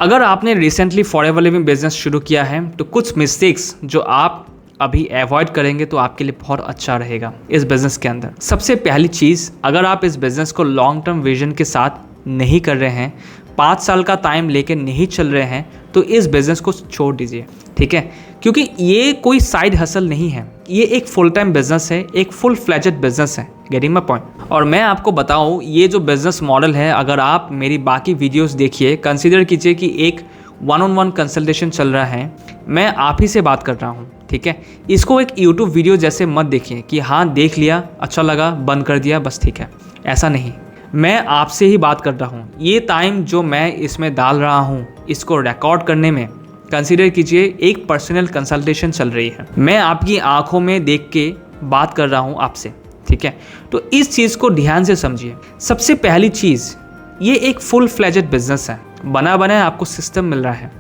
अगर आपने recently forever living business शुरू किया है तो कुछ मिस्टेक्स जो आप अभी अवॉइड करेंगे तो आपके लिए बहुत अच्छा रहेगा इस बिज़नेस के अंदर। सबसे पहली चीज़, अगर आप इस बिज़नेस को लॉन्ग टर्म विजन के साथ नहीं कर रहे हैं, 5 साल का टाइम लेके नहीं चल रहे हैं, तो इस बिज़नेस को छोड़ दीजिए, ठीक है? क्योंकि ये कोई साइड हसल नहीं है, ये एक फुल टाइम बिजनेस है, एक फुल फ्लेजेड बिजनेस है। Getting my point? और मैं आपको बताऊं, ये जो बिजनेस मॉडल है, अगर आप मेरी बाकी वीडियोस देखिए, कंसीडर कीजिए कि एक 1-on-1 कंसल्टेशन चल रहा है, मैं आप ही से बात कर रहा हूँ, ठीक है? इसको एक यूट्यूब वीडियो जैसे मत देखिए कि हाँ देख लिया, अच्छा लगा, बंद कर दिया, बस ठीक है। ऐसा नहीं, मैं आपसे ही बात कर रहा हूँ। ये टाइम जो मैं इसमें डाल रहा हूँ, इसको रिकॉर्ड करने में कंसीडर कीजिए एक पर्सनल कंसल्टेशन चल रही है। मैं आपकी आंखों में देख के बात कर रहा हूँ आपसे, ठीक है? तो इस चीज़ को ध्यान से समझिए। सबसे पहली चीज़, ये एक फुल फ्लेजेड बिजनेस है, बना बनाया आपको सिस्टम मिल रहा है,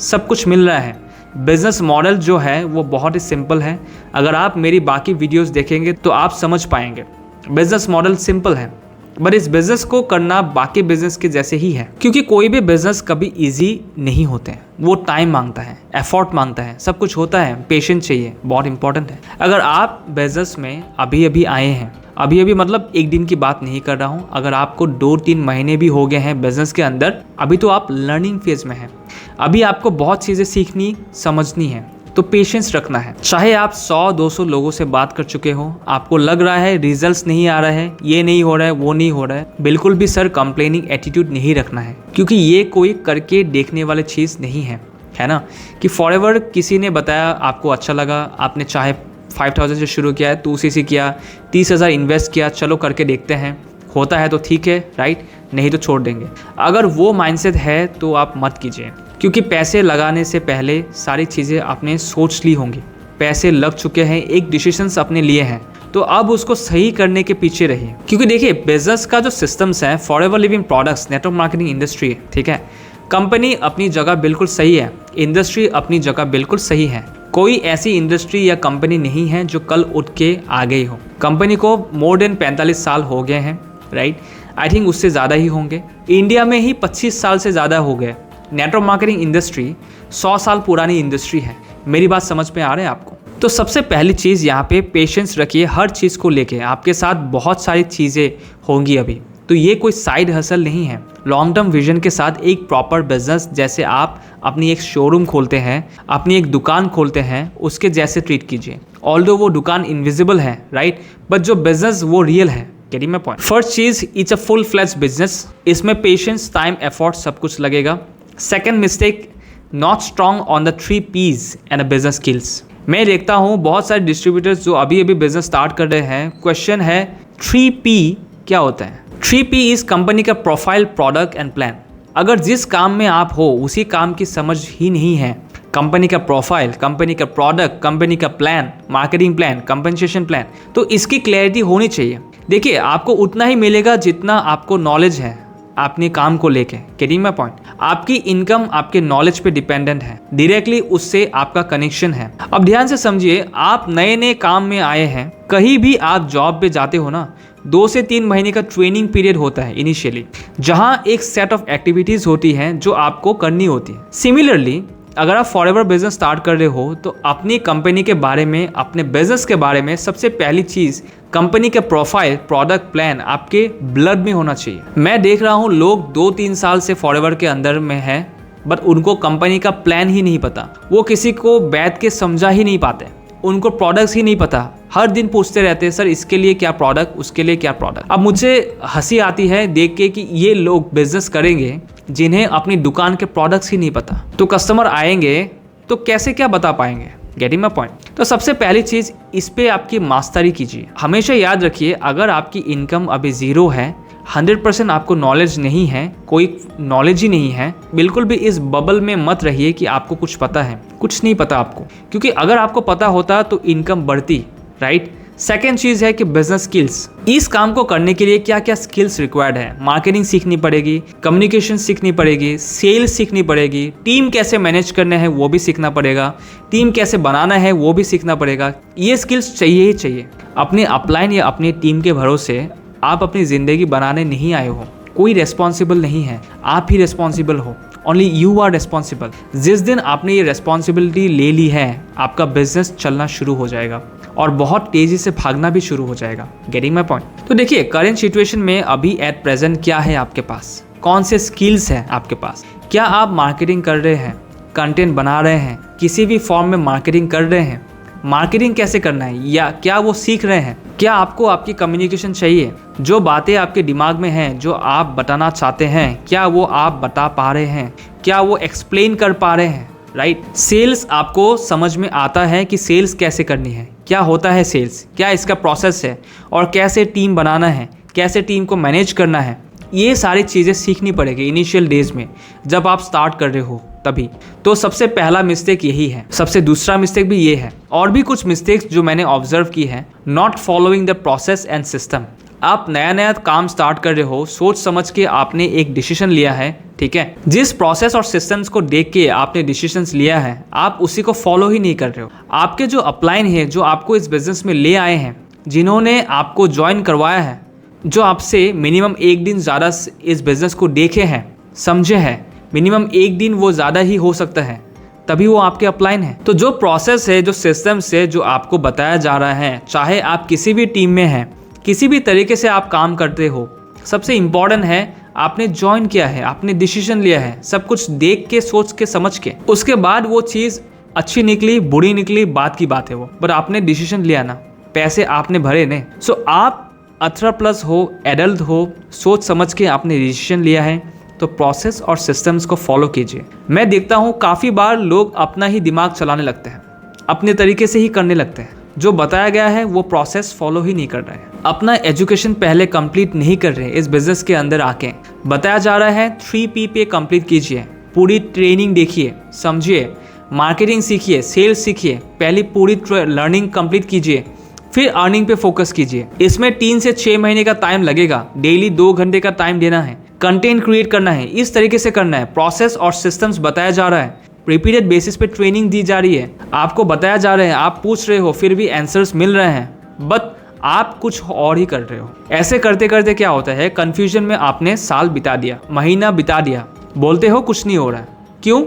सब कुछ मिल रहा है। बिजनेस मॉडल जो है वो बहुत ही सिंपल है। अगर आप मेरी बाकी वीडियोस देखेंगे तो आप समझ पाएंगे बिजनेस मॉडल सिंपल है, बट इस बिजनेस को करना बाकी बिजनेस के जैसे ही है। क्योंकि कोई भी बिजनेस कभी इजी नहीं होते हैं, वो टाइम मांगता है, एफर्ट मांगता है, सब कुछ होता है, पेशेंस चाहिए, बहुत इंपॉर्टेंट है। अगर आप बिजनेस में अभी अभी आए हैं, अभी मतलब एक दिन की बात नहीं कर रहा हूँ, अगर आपको 2-3 महीने भी हो गए हैं बिजनेस के अंदर, अभी तो आप लर्निंग फेज में हैं, अभी आपको बहुत चीज़ें सीखनी समझनी है, तो पेशेंस रखना है। चाहे आप 100-200 लोगों से बात कर चुके हो, आपको लग रहा है रिजल्ट्स नहीं आ रहा है, ये नहीं हो रहा है, वो नहीं हो रहा है, बिल्कुल भी सर कंप्लेनिंग एटीट्यूड नहीं रखना है। क्योंकि ये कोई करके देखने वाली चीज़ नहीं है, है ना? कि फॉरएवर किसी ने बताया, आपको अच्छा लगा, आपने चाहे 5000 से शुरू किया है, 2cc किया, 30,000 इन्वेस्ट किया, चलो करके देखते हैं, होता है तो ठीक है, राइट? नहीं तो छोड़ देंगे। अगर वो माइंडसेट है तो आप मत कीजिए, क्योंकि पैसे लगाने से पहले सारी चीज़ें आपने सोच ली होंगी, पैसे लग चुके हैं, एक डिसीजंस अपने लिए हैं, तो अब उसको सही करने के पीछे रहिए। क्योंकि देखिए, बिजनेस का जो सिस्टम्स है, forever living products, network marketing industry, ठीक है? कंपनी अपनी जगह बिल्कुल सही है, इंडस्ट्री अपनी जगह बिल्कुल सही है। कोई ऐसी इंडस्ट्री या कंपनी नहीं है जो कल उठ के आ गई हो। कंपनी को मोर देन 45 साल हो गए हैं, राइट? आई थिंक उससे ज़्यादा ही होंगे। इंडिया में ही 25 साल से ज़्यादा हो गए। नेटवर्क मार्केटिंग इंडस्ट्री 100 साल पुरानी इंडस्ट्री है। मेरी बात समझ में आ रहा है आपको? तो सबसे पहली चीज़ यहाँ पे पेशेंस रखिए हर चीज़ को लेके। आपके साथ बहुत सारी चीज़ें होंगी अभी, तो ये कोई साइड हसल नहीं है। लॉन्ग टर्म विजन के साथ एक प्रॉपर बिजनेस, जैसे आप अपनी एक शोरूम खोलते हैं, अपनी एक दुकान खोलते हैं, उसके जैसे ट्रीट कीजिए। ऑल्दो वो दुकान इनविजिबल है, राइट? बट जो बिजनेस वो रियल है। Getting my point? फर्स्ट चीज़, it's a full fledge business, इसमें पेशेंस, टाइम, एफर्ट सब कुछ लगेगा। Second mistake, not strong on the 3 P's and business skills. मैं देखता हूँ बहुत सारे डिस्ट्रीब्यूटर्स जो अभी बिजनेस स्टार्ट कर रहे हैं, क्वेश्चन है 3P क्या होता है? 3P इज कंपनी का प्रोफाइल, प्रोडक्ट एंड प्लान। अगर जिस काम में आप हो उसी काम की समझ ही नहीं है, कंपनी का प्रोफाइल, कंपनी का प्रोडक्ट, कंपनी का plan, marketing plan, compensation plan, तो इसकी क्लैरिटी होनी चाहिए। देखिए, आपको उतना ही मिलेगा जितना आपको नॉलेज है अपने काम को लेके। Getting my point? आपकी इनकम आपके नॉलेज पे डिपेंडेंट है, डायरेक्टली उससे आपका कनेक्शन है। अब ध्यान से समझिए, आप नए काम में आए हैं, कहीं भी आप जॉब पे जाते हो ना, 2 से 3 महीने का ट्रेनिंग पीरियड होता है इनिशियली, जहां एक सेट ऑफ एक्टिविटीज होती हैं जो आपको करनी होती है। सिमिलरली, अगर आप फॉरएवर बिजनेस स्टार्ट कर रहे हो तो अपनी कंपनी के बारे में, अपने बिजनेस के बारे में सबसे पहली चीज़, कंपनी का प्रोफाइल, प्रोडक्ट, प्लान आपके ब्लड में होना चाहिए। मैं देख रहा हूँ लोग 2-3 साल से फॉरएवर के अंदर में है, बट उनको कंपनी का प्लान ही नहीं पता, वो किसी को बैठ के समझा ही नहीं पाते, उनको प्रोडक्ट्स ही नहीं पता, हर दिन पूछते रहते हैं सर इसके लिए क्या प्रोडक्ट, उसके लिए क्या प्रोडक्ट। अब मुझे हंसी आती है देख के कि ये लोग बिजनेस करेंगे जिन्हें अपनी दुकान के प्रोडक्ट्स ही नहीं पता, तो कस्टमर आएंगे तो कैसे क्या बता पाएंगे? Getting my point? तो सबसे पहली चीज़, इस पे आपकी मास्टरी कीजिए। हमेशा याद रखिए, अगर आपकी इनकम अभी 0 है, 100% आपको नॉलेज नहीं है, कोई नॉलेज ही नहीं है, बिल्कुल भी इस बबल में मत रहिए कि आपको कुछ पता है। कुछ नहीं पता आपको, क्योंकि अगर आपको पता होता तो इनकम बढ़ती, राइट? सेकेंड चीज़ है कि बिजनेस स्किल्स। इस काम को करने के लिए क्या क्या स्किल्स रिक्वायर्ड है? मार्केटिंग सीखनी पड़ेगी, कम्युनिकेशन सीखनी पड़ेगी, सेल्स सीखनी पड़ेगी, टीम कैसे मैनेज करना है वो भी सीखना पड़ेगा, टीम कैसे बनाना है वो भी सीखना पड़ेगा। ये स्किल्स चाहिए ही चाहिए। अपने अपलाइन या अपनी टीम के भरोसे आप अपनी ज़िंदगी बनाने नहीं आए हो, कोई रेस्पॉन्सिबल नहीं है, आप ही रेस्पॉन्सिबल हो। Only you are responsible. जिस दिन आपने ये रिस्पॉन्सिबिलिटी ले ली है, आपका बिजनेस चलना शुरू हो जाएगा और बहुत तेजी से भागना भी शुरू हो जाएगा। Getting my point? तो देखिए, करेंट सिचुएशन में अभी एट प्रेजेंट क्या है आपके पास, कौन से स्किल्स हैं आपके पास, क्या आप मार्केटिंग कर रहे हैं, कंटेंट बना रहे हैं, किसी भी फॉर्म में मार्केटिंग कर रहे हैं, मार्केटिंग कैसे करना है या क्या वो सीख रहे हैं, क्या आपको आपकी कम्युनिकेशन चाहिए, जो बातें आपके दिमाग में हैं जो आप बताना चाहते हैं, क्या वो आप बता पा रहे हैं, क्या वो एक्सप्लेन कर पा रहे हैं, राइट? सेल्स आपको समझ में आता है कि सेल्स कैसे करनी है, क्या होता है सेल्स, क्या इसका प्रोसेस है और कैसे टीम बनाना है, कैसे टीम को मैनेज करना है। ये सारी चीज़ें सीखनी पड़ेगी इनिशियल डेज में, जब आप स्टार्ट कर रहे हो तभी। तो सबसे पहला मिस्टेक यही है। सबसे दूसरा मिस्टेक भी ये है, और भी कुछ मिस्टेक्स जो मैंने ऑब्जर्व की है। Not following the process and system. आप नया नया काम स्टार्ट कर रहे हो, सोच समझ के आपने एक डिसीजन लिया है, ठीक है। जिस प्रोसेस और सिस्टम्स को देख के आपने डिसीजंस लिया है, आप उसी को फॉलो ही नहीं कर रहे हो। आपके जो अपलाइन है, जो आपको इस बिजनेस में ले आए हैं, जिन्होंने आपको ज्वाइन करवाया है, जो आपसे मिनिमम एक दिन ज़्यादा इस बिज़नेस को देखे हैं, समझे हैं, मिनिमम एक दिन वो ज़्यादा ही हो सकता है, तभी वो आपके अपलाइन है। तो जो प्रोसेस है, जो सिस्टम्स है, जो आपको बताया जा रहा है, चाहे आप किसी भी टीम में हैं, किसी भी तरीके से आप काम करते हो, सबसे इम्पॉर्टेंट है आपने ज्वाइन किया है, आपने डिसीजन लिया है, सब कुछ देख के, सोच के, समझ के। उसके बाद वो चीज़ अच्छी निकली, बुरी निकली, बात की बात है वो, पर आपने डिसीजन लिया ना, पैसे आपने भरे ने। सो आप 18+ हो, एडल्ट हो, सोच समझ के आपने डिसीजन लिया है, तो प्रोसेस और सिस्टम्स को फॉलो कीजिए। मैं देखता हूँ काफ़ी बार लोग अपना ही दिमाग चलाने लगते हैं, अपने तरीके से ही करने लगते हैं, जो बताया गया है वो प्रोसेस फॉलो ही नहीं कर रहे हैं, अपना एजुकेशन पहले कंप्लीट नहीं कर रहे। इस बिजनेस के अंदर आके बताया जा रहा है 3P पे कंप्लीट कीजिए, पूरी ट्रेनिंग देखिए, समझिए, मार्केटिंग सीखिए, सेल्स सीखिए, पहले पूरी लर्निंग कंप्लीट कीजिए, फिर अर्निंग पे फोकस कीजिए। इसमें 3 से 6 महीने का टाइम लगेगा, डेली 2 घंटे का टाइम देना है, कंटेंट क्रिएट करना है, इस तरीके से करना है। प्रोसेस और सिस्टम्स बताया जा रहा है, रिपीटेड बेसिस पे ट्रेनिंग दी जा रही है, आपको बताया जा रहा है, आप पूछ रहे हो, फिर भी आंसर्स मिल रहे हैं, बट आप कुछ और ही कर रहे हो। ऐसे करते करते क्या होता है, कंफ्यूजन में आपने साल बिता दिया, महीना बिता दिया, बोलते हो कुछ नहीं हो रहा है। क्यों?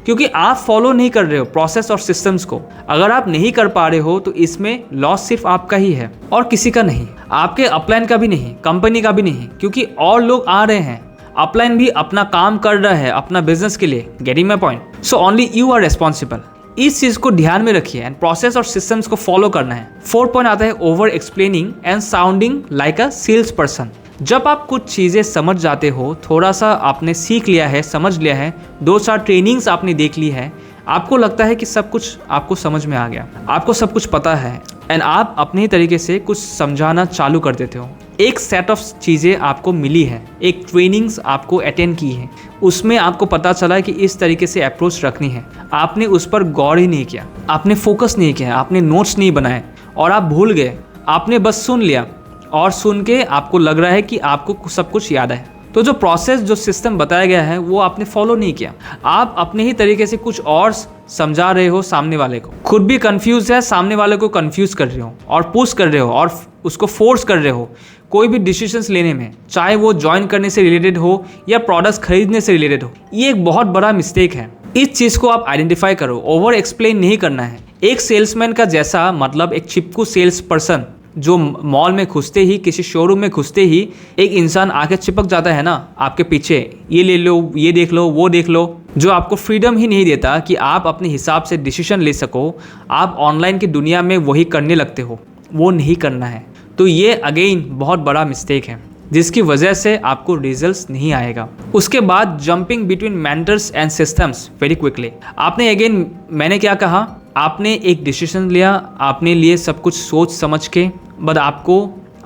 क्योंकि आप फॉलो नहीं कर रहे हो प्रोसेस और सिस्टम्स को। अगर आप नहीं कर पा रहे हो तो इसमें लॉस सिर्फ आपका ही है और किसी का नहीं, आपके अपलाइन का भी नहीं, कंपनी का भी नहीं, क्योंकि और लोग आ रहे हैं। अपलाइन भी अपना काम कर रहा है अपना बिजनेस के लिए। Getting my point? So only you are responsible. इस चीज को ध्यान में रखिए एंड प्रोसेस और सिस्टम्स को फॉलो करना है। 4 पॉइंट आता है over explaining and sounding like a sales person. जब आप कुछ चीज़ें समझ जाते हो, थोड़ा सा आपने सीख लिया है, समझ लिया है, 2-4 ट्रेनिंग्स आपने देख ली है, आपको लगता है कि सब कुछ आपको समझ में आ गया, आपको सब कुछ पता है, एंड आप अपने तरीके से कुछ समझाना चालू कर देते हो। एक सेट ऑफ चीज़ें आपको मिली है, एक ट्रेनिंग्स आपको अटेंड की है, उसमें आपको पता चला है कि इस तरीके से अप्रोच रखनी है। आपने उस पर गौर ही नहीं किया, आपने फोकस नहीं किया, आपने नोट्स नहीं बनाए और आप भूल गए, आपने बस सुन लिया और सुन के आपको लग रहा है कि आपको सब कुछ याद है। तो जो प्रोसेस, जो सिस्टम बताया गया है वो आपने फॉलो नहीं किया, आप अपने ही तरीके से कुछ और समझा रहे हो सामने वाले को, खुद भी कंफ्यूज है, सामने वाले को कंफ्यूज कर रहे हो और पुश कर रहे हो और उसको फोर्स कर रहे हो कोई भी डिसीजंस लेने में, चाहे वो ज्वाइन करने से रिलेटेड हो या प्रोडक्ट्स खरीदने से रिलेटेड हो। ये एक बहुत बड़ा मिस्टेक है। इस चीज़ को आप आइडेंटिफाई करो, ओवर एक्सप्लेन नहीं करना है। एक सेल्समैन का जैसा मतलब एक चिपकू सेल्स पर्सन जो मॉल में घुसते ही, किसी शोरूम में घुसते ही एक इंसान आके चिपक जाता है ना आपके पीछे, ये ले लो, ये देख लो, वो देख लो, जो आपको फ्रीडम ही नहीं देता कि आप अपने हिसाब से डिसीजन ले सको। आप ऑनलाइन की दुनिया में वही करने लगते हो, वो नहीं करना है। तो ये अगेन बहुत बड़ा मिस्टेक है जिसकी वजह से आपको रिजल्ट्स नहीं आएगा। उसके बाद jumping between mentors and systems very quickly. आपने अगेन, मैंने क्या कहा, आपने एक डिसीजन लिया, आपने लिए सब कुछ सोच समझ के, बट आपको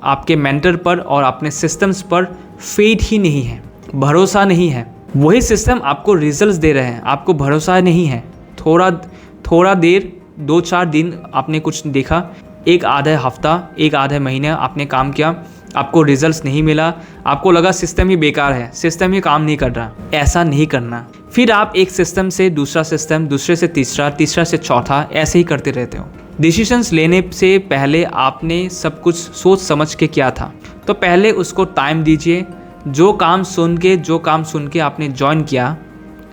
आपके मेंटर पर और अपने सिस्टम्स पर फेथ ही नहीं है, भरोसा नहीं है। वही सिस्टम आपको रिजल्ट्स दे रहे हैं, आपको भरोसा नहीं है। थोड़ा देर, 2-4 दिन आपने कुछ देखा, एक आधा हफ्ता, एक आधे महीने आपने काम किया, आपको रिजल्ट्स नहीं मिला, आपको लगा सिस्टम ही बेकार है, सिस्टम ही काम नहीं कर रहा। ऐसा नहीं करना। फिर आप एक सिस्टम से दूसरा सिस्टम, दूसरे से तीसरा, तीसरा से चौथा, ऐसे ही करते रहते हो। डिसीजंस लेने से पहले आपने सब कुछ सोच समझ के किया था, तो पहले उसको टाइम दीजिए। जो काम सुन के आपने ज्वाइन किया,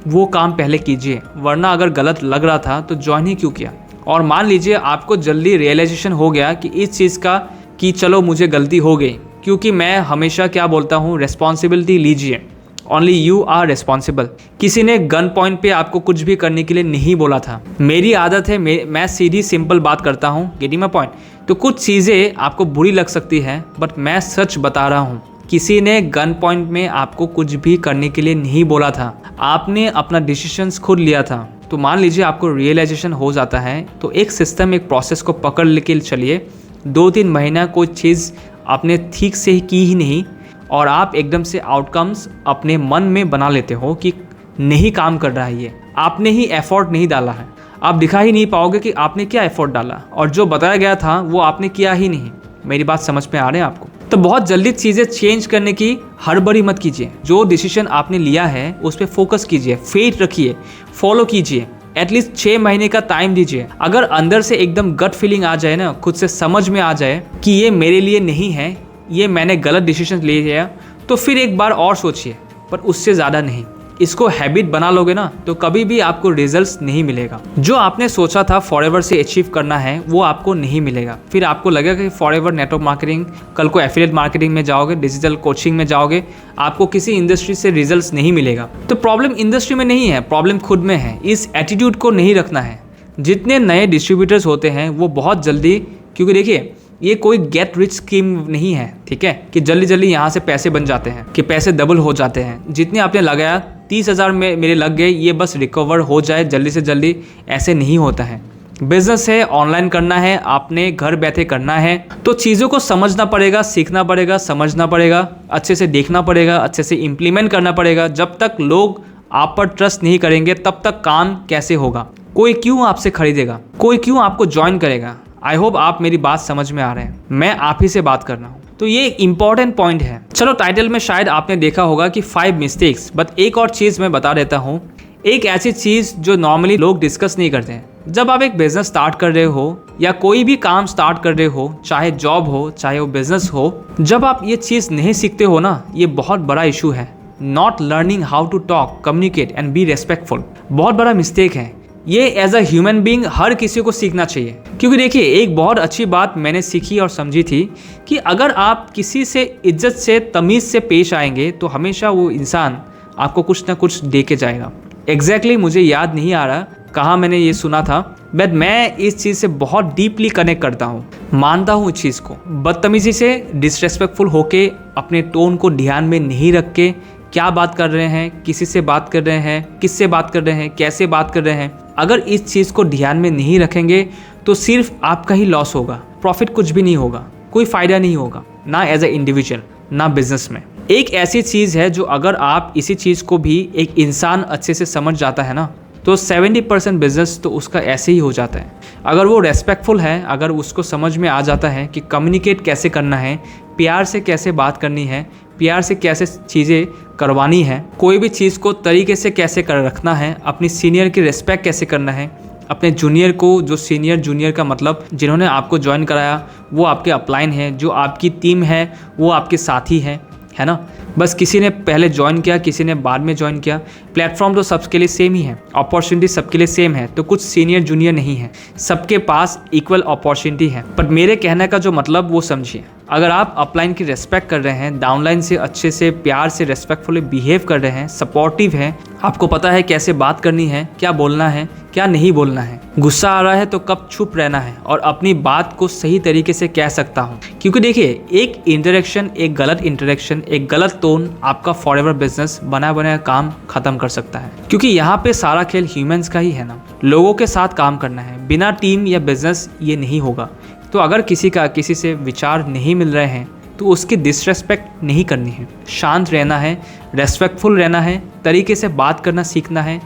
वो काम पहले कीजिए, वरना अगर गलत लग रहा था तो ज्वाइन ही क्यों किया। और मान लीजिए आपको जल्दी रियलाइजेशन हो गया कि इस चीज़ का कि चलो मुझे गलती हो गई, क्योंकि मैं हमेशा क्या बोलता हूँ, रिस्पॉन्सिबिलिटी लीजिए, ओनली यू आर रिस्पॉन्सिबल। किसी ने गन पॉइंट पे आपको कुछ भी करने के लिए नहीं बोला था। मेरी आदत है, मैं सीधी सिंपल बात करता हूँ, गेटिंग माय पॉइंट। तो कुछ चीज़ें आपको बुरी लग सकती है, बट मैं सच बता रहा हूँ, किसी ने गन पॉइंट में आपको कुछ भी करने के लिए नहीं बोला था, आपने अपना डिसीजंस खुद लिया था। तो मान लीजिए आपको रियलाइजेशन हो जाता है, तो एक सिस्टम, एक प्रोसेस को पकड़ लेके चलिए। 2-3 महीना कोई चीज़ आपने ठीक से की ही नहीं और आप एकदम से आउटकम्स अपने मन में बना लेते हो कि नहीं काम कर रहा है, ये आपने ही एफर्ट नहीं डाला है, आप दिखा ही नहीं पाओगे कि आपने क्या एफर्ट डाला, और जो बताया गया था वो आपने किया ही नहीं। मेरी बात समझ में आ रही है आपको? तो बहुत जल्दी चीज़ें चेंज करने की हड़बड़ी मत कीजिए। जो डिसीजन आपने लिया है उस पर फोकस कीजिए, फेथ रखिए, फॉलो कीजिए, एटलीस्ट 6 महीने का टाइम दीजिए। अगर अंदर से एकदम गट फीलिंग आ जाए ना, खुद से समझ में आ जाए कि ये मेरे लिए नहीं है, ये मैंने गलत डिसीजन ले लिया, तो फिर एक बार और सोचिए, पर उससे ज़्यादा नहीं। इसको हैबिट बना लोगे ना तो कभी भी आपको रिजल्ट्स नहीं मिलेगा। जो आपने सोचा था फॉरएवर से अचीव करना है वो आपको नहीं मिलेगा। फिर आपको लगेगा कि फॉरएवर नेटवर्क मार्केटिंग, कल को एफिलिएट मार्केटिंग में जाओगे, डिजिटल कोचिंग में जाओगे, आपको किसी इंडस्ट्री से रिजल्ट्स नहीं मिलेगा। तो प्रॉब्लम इंडस्ट्री में नहीं है, प्रॉब्लम खुद में है। इस एटीट्यूड को नहीं रखना है। जितने नए डिस्ट्रीब्यूटर्स होते हैं वो बहुत जल्दी, क्योंकि देखिए ये कोई गेट रिच स्कीम नहीं है, ठीक है, कि जल्दी जल्दी यहाँ से पैसे बन जाते हैं, कि पैसे डबल हो जाते हैं। जितने आपने लगाया 30,000 में मेरे लग गए, ये बस रिकवर हो जाए जल्दी से जल्दी, ऐसे नहीं होता है। बिजनेस है, ऑनलाइन करना है, आपने घर बैठे करना है, तो चीज़ों को समझना पड़ेगा, सीखना पड़ेगा, समझना पड़ेगा, अच्छे से देखना पड़ेगा, अच्छे से इम्प्लीमेंट करना पड़ेगा। जब तक लोग आप पर ट्रस्ट नहीं करेंगे तब तक काम कैसे होगा? कोई क्यों आपसे खरीदेगा? कोई क्यों आपको ज्वाइन करेगा? आई होप आप मेरी बात समझ में आ रहे हैं। मैं आप ही से बात कर रहा हूँ। तो ये एक इंपॉर्टेंट पॉइंट है। चलो, टाइटल में शायद आपने देखा होगा कि 5 मिस्टेक्स, बट एक और चीज़ मैं बता देता हूँ। एक ऐसी चीज़ जो नॉर्मली लोग डिस्कस नहीं करते हैं। जब आप एक बिजनेस स्टार्ट कर रहे हो या कोई भी काम स्टार्ट कर रहे हो, चाहे जॉब हो चाहे वो बिजनेस हो, जब आप ये चीज़ नहीं सीखते हो ना, ये बहुत बड़ा इशू है। Not learning how to talk, communicate and be respectful, बहुत बड़ा मिस्टेक है। ये एज अ ह्यूमन बीइंग हर किसी को सीखना चाहिए। क्योंकि देखिए, एक बहुत अच्छी बात मैंने सीखी और समझी थी कि अगर आप किसी से इज्जत से, तमीज़ से पेश आएंगे तो हमेशा वो इंसान आपको कुछ ना कुछ दे के जाएगा। एग्जैक्टली मुझे याद नहीं आ रहा कहाँ मैंने ये सुना था, बट मैं इस चीज़ से बहुत डीपली कनेक्ट करता हूँ, मानता हूँ इस चीज़ को। बदतमीज़ी से, डिसरेस्पेक्टफुल होके, अपने टोन को ध्यान में नहीं रख के, क्या बात कर रहे हैं, किसी से बात कर रहे हैं, किससे बात कर रहे हैं, कैसे बात कर रहे हैं, अगर इस चीज़ को ध्यान में नहीं रखेंगे तो सिर्फ आपका ही लॉस होगा, प्रॉफिट कुछ भी नहीं होगा, कोई फ़ायदा नहीं होगा, ना एज ए इंडिविजुअल ना बिजनेस में। एक ऐसी चीज़ है जो अगर आप इसी चीज़ को भी एक इंसान अच्छे से समझ जाता है ना, तो 70% बिजनेस तो उसका ऐसे ही हो जाता है। अगर वो रेस्पेक्टफुल है, अगर उसको समझ में आ जाता है कि कम्युनिकेट कैसे करना है, प्यार से कैसे बात करनी है, प्यार से कैसे चीज़ें करवानी है, कोई भी चीज़ को तरीके से कैसे कर रखना है, अपनी सीनियर की रिस्पेक्ट कैसे करना है, अपने जूनियर को, जो सीनियर जूनियर का मतलब जिन्होंने आपको ज्वाइन कराया वो आपके अपलाइन है, जो आपकी टीम है वो आपके साथी है ना। बस किसी ने पहले ज्वाइन किया, किसी ने बाद में ज्वाइन किया, प्लेटफॉर्म तो सबके लिए सेम ही है, अपॉर्चुनिटी सबके लिए सेम है, तो कुछ सीनियर जूनियर नहीं है, सबके पास इक्वल अपॉर्चुनिटी है। पर मेरे कहने का जो मतलब वो समझिए, अगर आप अपलाइन की रेस्पेक्ट कर रहे हैं, डाउनलाइन से अच्छे से प्यार से रेस्पेक्टफुली बिहेव कर रहे हैं, सपोर्टिव हैं, आपको पता है कैसे बात करनी है, क्या बोलना है, क्या नहीं बोलना है, गुस्सा आ रहा है तो कब चुप रहना है और अपनी बात को सही तरीके से कह सकता हूँ। क्योंकि देखिए, एक इंटरेक्शन, एक गलत इंटरेक्शन, एक गलत टोन आपका फॉरएवर बिजनेस बना बनाया काम खत्म कर सकता है। क्योंकि यहाँ पे सारा खेल ह्यूमंस का ही है ना, लोगों के साथ काम करना है, बिना टीम या बिजनेस ये नहीं होगा। तो अगर किसी से विचार नहीं मिल रहे हैं तो उसकी डिसरेस्पेक्ट नहीं करनी है, शांत रहना है, रेस्पेक्टफुल रहना है, तरीके से बात करना सीखना है,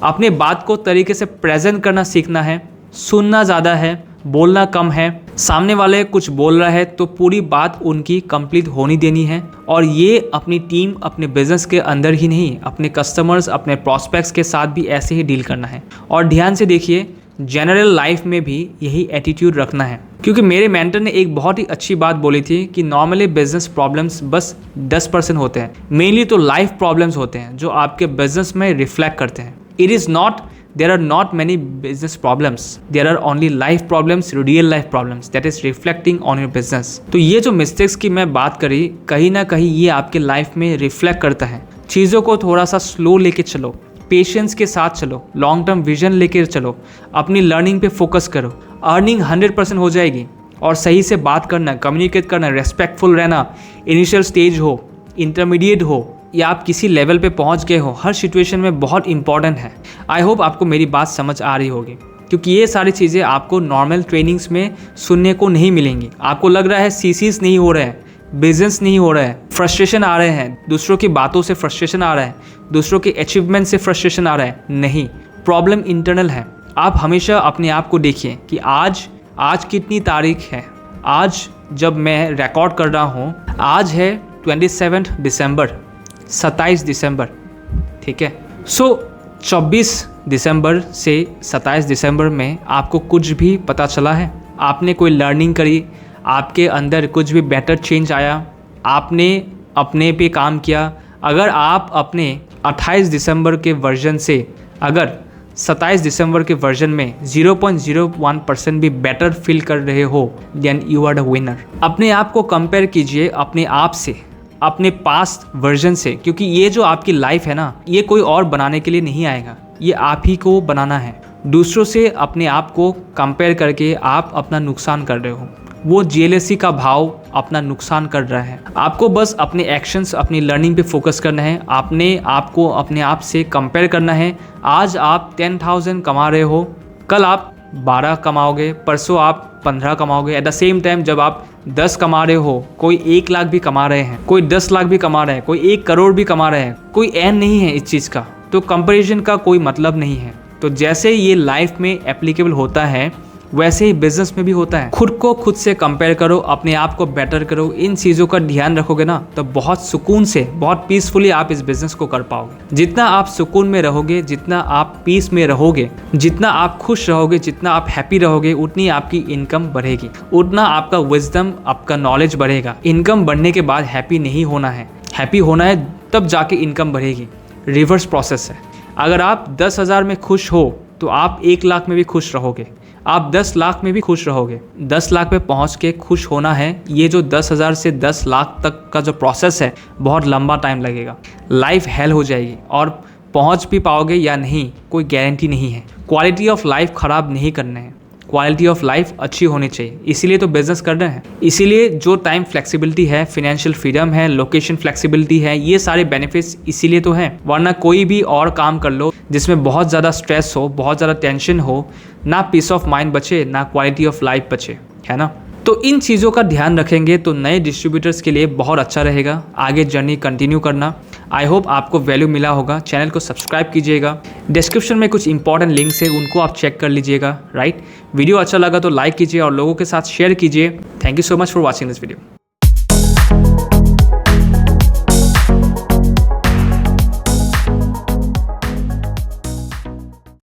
अपने बात को तरीके से प्रेजेंट करना सीखना है, सुनना ज़्यादा है, बोलना कम है, सामने वाले कुछ बोल रहा है तो पूरी बात उनकी कंप्लीट होनी देनी है। और ये अपनी टीम, अपने बिजनेस के अंदर ही नहीं, अपने कस्टमर्स, अपने प्रॉस्पेक्ट्स के साथ भी ऐसे ही डील करना है। और ध्यान से देखिए, जनरल लाइफ में भी यही एटीट्यूड रखना है, क्योंकि मेरे मेंटर ने एक बहुत ही अच्छी बात बोली थी कि नॉर्मली बिजनेस प्रॉब्लम्स बस 10% होते हैं, मेनली तो लाइफ प्रॉब्लम्स होते हैं जो आपके बिजनेस में रिफ्लेक्ट करते हैं। It is not, there are not many business problems, there are only life problems, real life problems that is reflecting on your business। तो ये जो मिस्टेक्स की मैं बात करी, कहीं ना कहीं ये आपके लाइफ में रिफ्लेक्ट करता है। चीज़ों को थोड़ा सा स्लो लेके चलो, पेशेंस के साथ चलो, लॉन्ग टर्म विजन लेके चलो, अपनी लर्निंग पे फोकस करो, अर्निंग 100% हो जाएगी। और सही से बात करना, कम्युनिकेट करना, रेस्पेक्टफुल रहना, इनिशियल स्टेज हो, इंटरमीडिएट हो या आप किसी लेवल पे पहुंच गए हो, हर सिचुएशन में बहुत इंपॉर्टेंट है। आई होप आपको मेरी बात समझ आ रही होगी, क्योंकि ये सारी चीज़ें आपको नॉर्मल ट्रेनिंग्स में सुनने को नहीं मिलेंगी। आपको लग रहा है सीसीज नहीं हो रहे हैं, बिजनेस नहीं हो रहा है, फ्रस्ट्रेशन आ रहे हैं, दूसरों की बातों से फ्रस्ट्रेशन आ रहा है, दूसरों के अचीवमेंट से फ्रस्ट्रेशन आ रहा है। नहीं, प्रॉब्लम इंटरनल है। आप हमेशा अपने आप को देखिए कि आज कितनी तारीख है। आज जब मैं रिकॉर्ड कर रहा हूँ, आज है 27 दिसंबर, 27 दिसंबर, ठीक है। सो 24 दिसंबर से 27 दिसंबर में आपको कुछ भी पता चला है? आपने कोई लर्निंग करी, आपके अंदर कुछ भी बेटर चेंज आया, आपने अपने पे काम किया? अगर आप अपने 28 दिसंबर के वर्जन से अगर 27 दिसंबर के वर्जन में 0.01% भी बेटर फील कर रहे हो, then you are the winner. अपने आप को कंपेयर कीजिए अपने आप से, अपने पास्ट वर्जन से, क्योंकि ये जो आपकी लाइफ है ना, ये कोई और बनाने के लिए नहीं आएगा, ये आप ही को बनाना है। दूसरों से अपने आप को कंपेयर करके आप अपना नुकसान कर रहे हो, वो जेलेसी का भाव अपना नुकसान कर रहा है। आपको बस अपने एक्शंस, अपनी लर्निंग पे फोकस करना है, अपने आप को अपने आप से कंपेयर करना है। आज आप 10,000 कमा रहे हो, कल आप 12 कमाओगे, परसों आप 15 कमाओगे। एट द सेम टाइम जब आप 10 कमा रहे हो, कोई 1 लाख भी कमा रहे हैं, कोई 10 लाख भी कमा रहे हैं, कोई 1 करोड़ भी कमा रहे हैं, कोई एंड नहीं है इस चीज़ का, तो कंपैरिजन का कोई मतलब नहीं है। तो जैसे ये लाइफ में एप्लीकेबल होता है, वैसे ही बिजनेस में भी होता है। खुद को खुद से कंपेयर करो, अपने आप को बेटर करो, इन चीज़ों का ध्यान रखोगे ना, तो बहुत सुकून से, बहुत पीसफुली आप इस बिजनेस को कर पाओगे। जितना आप सुकून में रहोगे, जितना आप पीस में रहोगे, जितना आप खुश रहोगे, जितना आप हैप्पी रहोगे, उतनी आपकी इनकम बढ़ेगी, उतना आपका विजडम, आपका नॉलेज बढ़ेगा। इनकम बढ़ने के बाद हैप्पी नहीं होना है, हैप्पी होना है तब जाके इनकम बढ़ेगी। रिवर्स प्रोसेस है। अगर आप 10,000 में खुश हो तो आप 1 लाख में भी खुश रहोगे, आप 10 लाख में भी खुश रहोगे। 10 लाख पे पहुंच के खुश होना है। ये जो 10,000 से 10 लाख तक का जो प्रोसेस है, बहुत लंबा टाइम लगेगा, लाइफ हेल हो जाएगी, और पहुंच भी पाओगे या नहीं कोई गारंटी नहीं है। क्वालिटी ऑफ लाइफ ख़राब नहीं करना है, क्वालिटी ऑफ लाइफ अच्छी होनी चाहिए, इसीलिए तो बिजनेस कर रहे हैं। इसीलिए जो टाइम फ्लेक्सिबिलिटी है, फाइनेंशियल फ्रीडम है, लोकेशन फ्लेक्सिबिलिटी है, ये सारे बेनिफिट्स इसीलिए तो हैं। वरना कोई भी और काम कर लो जिसमें बहुत ज़्यादा स्ट्रेस हो, बहुत ज़्यादा टेंशन हो, ना पीस ऑफ माइंड बचे, ना क्वालिटी ऑफ लाइफ बचे, है ना। तो इन चीज़ों का ध्यान रखेंगे तो नए डिस्ट्रीब्यूटर्स के लिए बहुत अच्छा रहेगा आगे जर्नी कंटिन्यू करना। आई होप आपको वैल्यू मिला होगा। चैनल को सब्सक्राइब कीजिएगा, डिस्क्रिप्शन में कुछ इंपॉर्टेंट लिंक्स है, उनको आप चेक कर लीजिएगा, राइट। वीडियो अच्छा लगा तो लाइक कीजिए और लोगों के साथ शेयर कीजिए। Thank you so much for watching this video.